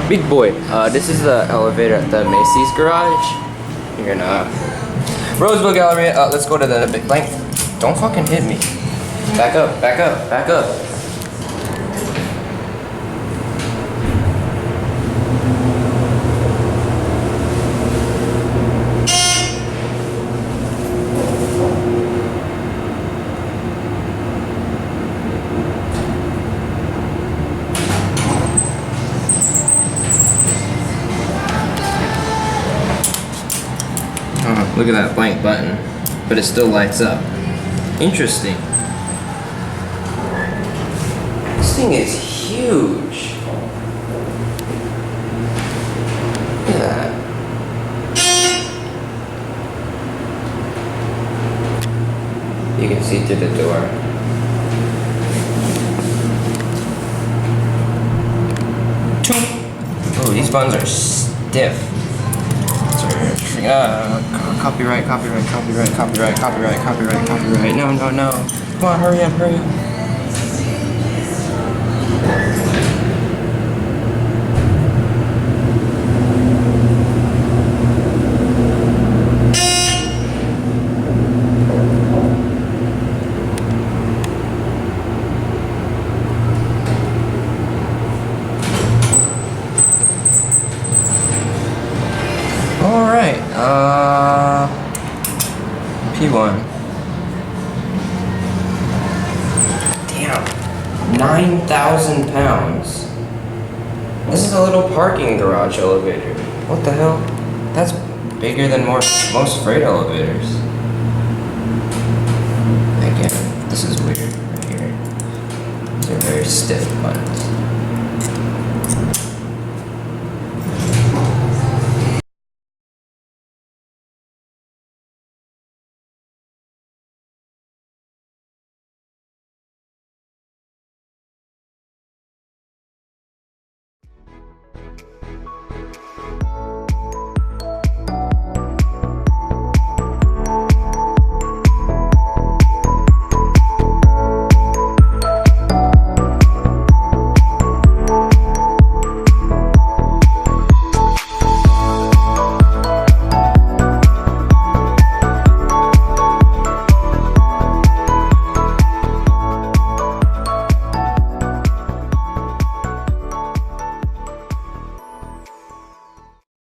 Big boy, this is the elevator at the Macy's garage. You're in Roseville Galleria. Let's go to the big blank. Don't fucking hit me. Back up, back up, back up. Look at that blank button, but it still lights up. Interesting. This thing is huge. Look at that. You can see through the door. Oh, these buttons are stiff. Copyright. No. Come on, hurry up. Alright, P1. Damn, 9,000 pounds. This is a little parking garage elevator. What the hell? That's bigger than most freight elevators. Again, this is weird right here. These are very stiff buttons.